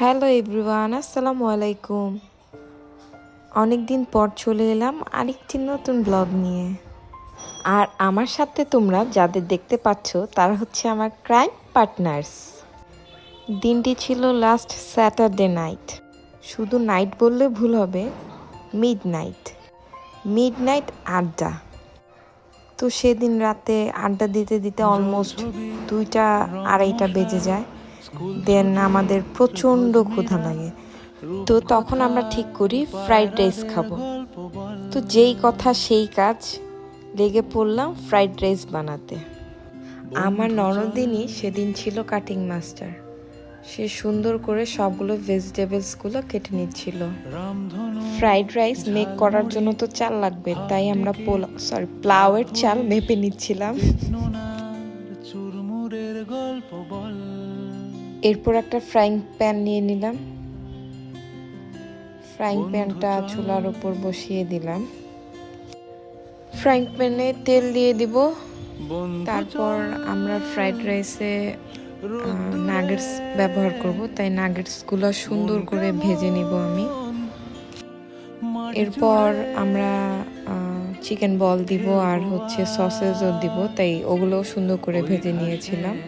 Hello everyone, আসসালামু আলাইকুম। অনেক দিন পর চলে এলাম আরেকটি নতুন ব্লগ নিয়ে। আর আমার সাথে তোমরা যাদের দেখতে পাচ্ছ তারা হচ্ছে আমার ক্রাইম পার্টনার্স। দিনটি ছিল লাস্ট স্যাটারডে নাইট। শুধু নাইট বললে ভুল হবে, মিড নাইট আড্ডা। তো সেদিন রাতে আড্ডা দিতে দিতে অলমোস্ট 2টা 2:30টা বেজে যায়। দেন আমাদের প্রচণ্ড ক্ষুধা লাগে। তো তখন আমরা ঠিক করি ফ্রাইড রাইস খাবো। তো যেই কথা সেই কাজ, লেগে পড়লাম ফ্রাইড রাইস বানাতে। আমার ননদিনী সেদিন ছিল কাটিং মাস্টার। সে সুন্দর করে সবগুলো ভেজিটেবলসগুলো কেটে নিচ্ছিল। ফ্রাইড রাইস মেক করার জন্য তো চাল লাগবে, তাই আমরা প্লাউয়ের চাল মেপে নিচ্ছিলাম। এরপর একটা ফ্রাইং প্যান নিয়ে নিলাম। ফ্রাইং প্যানটা চুলার উপর বসিয়ে দিলাম। ফ্রাইং প্যানে তেল দিয়ে দিব। তারপর আমরা ফ্রাইড রাইসে নাগেটস ব্যবহার করব, তাই নাগেটসগুলো সুন্দর করে ভেজে নিব আমি। এরপর আমরা চিকেন বল দিব আর হচ্ছে সসেজও দিব, তাই ওগুলো সুন্দর করে ভেজে নিয়েছিলাম।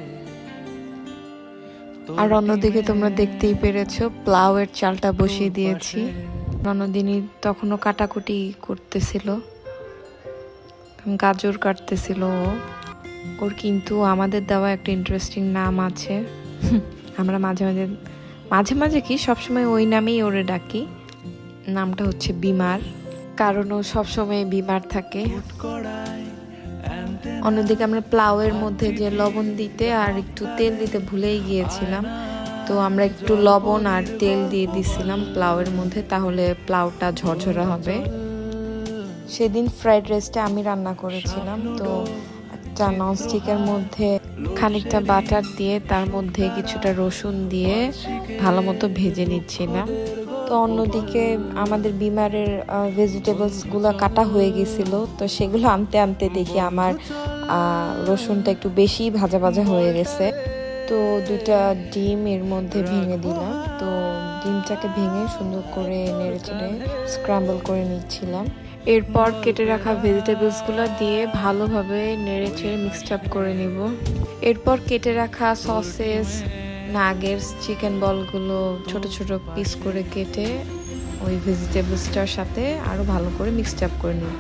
আর অন্যদিকে তোমরা দেখতেই পেরেছো প্লাউয়ের চালটা বসিয়ে দিয়েছি। ননদিনী তখনও কাটাকুটি করতেছিল, গাজর কাটতেছিল ওর। কিন্তু আমাদের দেওয়া একটা ইন্টারেস্টিং নাম আছে। আমরা মাঝে মাঝে কি সবসময় ওই নামেই ওরে ডাকি। নামটা হচ্ছে বিমার, কারণ ও সবসময় বিমার থাকে। অন্যদিকে আমরা প্লাউয়ের মধ্যে যে লবণ দিতে আর একটু তেল দিতে ভুলেই গিয়েছিলাম। তো আমরা একটু লবণ আর তেল দিয়ে দিছিলাম প্লাউয়ের মধ্যে, তাহলে প্লাউটা ঝরঝরা হবে। সেদিন ফ্রাইড রাইসটা আমি রান্না করেছিলাম। তো একটা ননস্টিকের মধ্যে খানিকটা বাটার দিয়ে তার মধ্যে কিছুটা রসুন দিয়ে ভালো মতো ভেজে নিচ্ছিলাম। তো অন্যদিকে আমাদের বিমারের ভেজিটেবলসগুলো কাটা হয়ে গেছিলো। তো সেগুলো আনতে আনতে দেখি আমার রসুনটা একটু বেশি ভাজা ভাজা হয়ে গেছে। তো 2টা ডিম এর মধ্যে ভেঙে দিলাম। তো ডিমটাকে ভেঙে সুন্দর করে নেড়েচেড়ে স্ক্রাম্বল করে নিচ্ছিলাম। এরপর কেটে রাখা ভেজিটেবলসগুলো দিয়ে ভালোভাবে নেড়েচেড়ে মিক্সড আপ করে নিব। এরপর কেটে রাখা সসেস, নাগেটস, চিকেন বলগুলো ছোট ছোট পিস করে কেটে ওই ভেজিটেবলসটার সাথে আরও ভালো করে মিক্সড আপ করে নেব।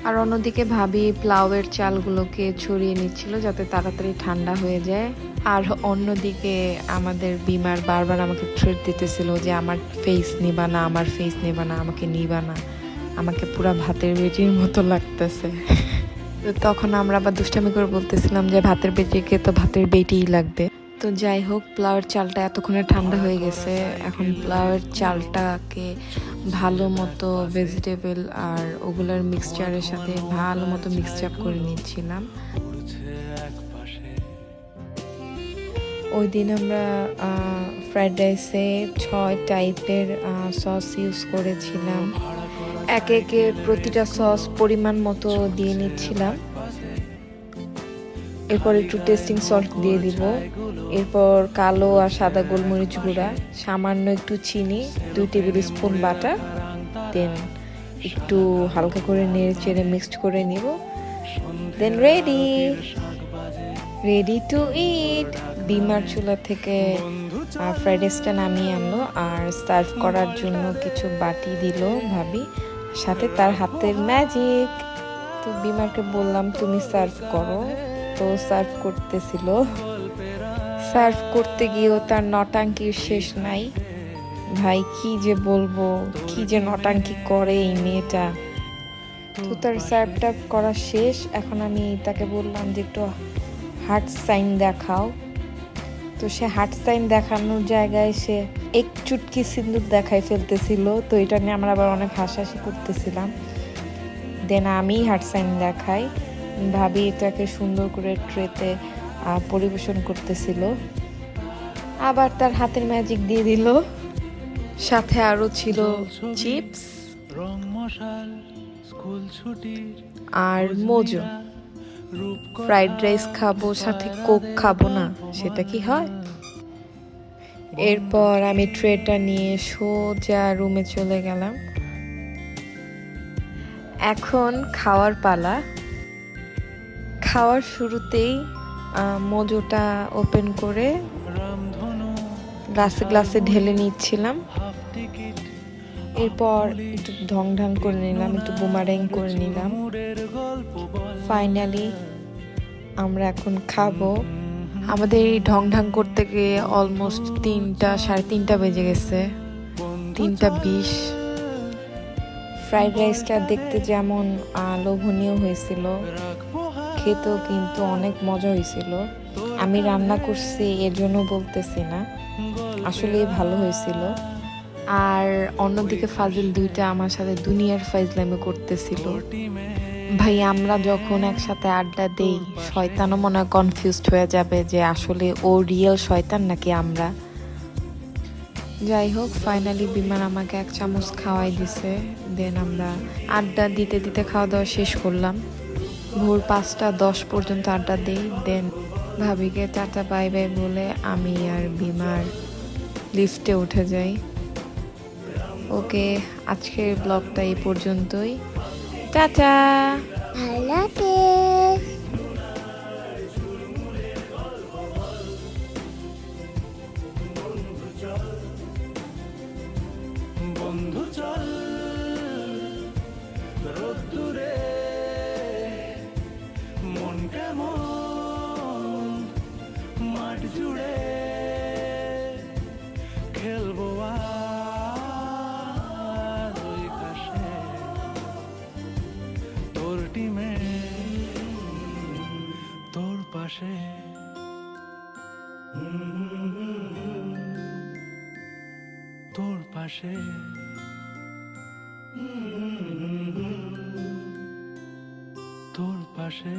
আর অন্যদিকে ভাবি প্লাউয়ের চালগুলোকে ছড়িয়ে নিচ্ছিল যাতে তাড়াতাড়ি ঠান্ডা হয়ে যায়। আর অন্যদিকে আমাদের বিমার বারবার আমাকে থ্রেট দিতেছিল যে আমার ফেস নিবা না, আমার ফেস নিবা না, আমাকে নিবা না, আমাকে পুরা ভাতের বেটির মতো লাগতেছে। তো তখন আমরা আবার দুষ্টামি করে বলতেছিলাম যে ভাতের বেটিকে তো ভাতের বেটিই লাগবে। তো যাই হোক, প্লাউয়ের চালটা এতক্ষণে ঠান্ডা হয়ে গেছে। এখন প্লাউয়ের চালটাকে ভালো মতো ভেজিটেবল আর ওগুলোর মিক্সচারের সাথে ভালো মতো মিক্সড আপ করে নিচ্ছিলাম। ওই দিন আমরা ফ্রাইড রাইসে 6 টাইপের সস ইউজ করেছিলাম। একে একে প্রতিটা সস পরিমাণ মতো দিয়ে নিচ্ছিলাম। এরপর একটু টেস্টিং সল্ট দিয়ে দিব। এরপর কালো আর সাদা গোলমরিচ গুঁড়া, সামান্য একটু চিনি, 2 টেবিল স্পুন বাটার, দেন একটু হালকা করে নেড়ে চেড়ে মিক্সড করে নিব। দেন রেডি টু ইট। বিমার চুলা থেকে ফ্রাইড রাইসটা নামিয়ে আনলো আর সার্ভ করার জন্য কিছু বাটি দিল ভাবি, সাথে তার হাতের ম্যাজিক। তো বিমারকে বললাম তুমি সার্ভ করো। তো সার্ভ করতেছিল। সার্ভ করতে গিয়েও তার নটাঙ্কির শেষ নাই। ভাই কি যে বলবো, কি যে নটাঙ্কি করে এই মেয়েটা। তো তার সার্ভটা করা শেষ। এখন আমি তাকে বললাম যে একটু হার্ট সাইন দেখাও। তো সে হার্ট সাইন দেখানোর জায়গায় সে এক চুটকি সিন্দুর দেখাই ফেলতেছিল। তো এটা নিয়ে আমরা আবার অনেক হাসাহাসি করতেছিলাম। দেন আমি হার্ট সাইন দেখাই, ভাবি এটাকে সুন্দর করে ট্রেতে পরিবেশন করতেছিল। আবার তার হাতের ম্যাজিক দিয়ে দিল। সাথে আরো ছিল চিপস আর মোজো। ফ্রাইড রাইস খাবো সাথে কোক খাবো না, সেটা কি হয়? এরপর আমি ট্রেটা নিয়ে সোজা রুমে চলে গেলাম। এখন খাওয়ার পালা। খাওয়ার শুরুতেই মোজোটা ওপেন করে গ্লাসে গ্লাসে ঢেলে নিচ্ছিলাম। এরপর একটু ঢং ঢং করে নিলাম, একটু বুমারেং করে নিলাম। ফাইনালি আমরা এখন খাবো। আমাদের এই ঢং ঢং করতে গিয়ে অলমোস্ট 3টা 3:30 বেজে গেছে, 3:20। ফ্রাইড রাইসটা দেখতে যেমন লোভনীয় হয়েছিল, খেতেও কিন্তু অনেক মজা হয়েছিল। আমি রান্না করছি এর জন্য বলতেছি না, আসলেই ভালো হয়েছিল। আর অন্যদিকে ফাজিল দুইটা আমার সাথে দুনিয়ার ফাইজলামি করতেছিল। ভাই আমরা যখন একসাথে আড্ডা দেই, শয়তানও মনে হয় কনফিউজড হয়ে যাবে যে আসলে ও রিয়েল শয়তান নাকি আমরা। যাই হোক, ফাইনালি বিমান আমাকে 1 চামচ খাওয়াই দিছে। দেন আমরা আড্ডা দিতে দিতে খাওয়া দাওয়া শেষ করলাম। ভোর 5টা 10 পর্যন্ত আড্ডা দিই। দেন ভাবিকে টাটা বাই বাই বলে আমি আর বিমার লিফটে উঠে যাই। ওকে, আজকের ব্লগটা এই পর্যন্তই। টাটা, আল্লাহ হাফেজ। বন্ধু চল রোদ্দুরে, মন কেমন মাঠ জুড়ে খেলবো আর ওই ঘাসে তোর টিমে তোর পাশে। তোর পাশে তোর পাশে।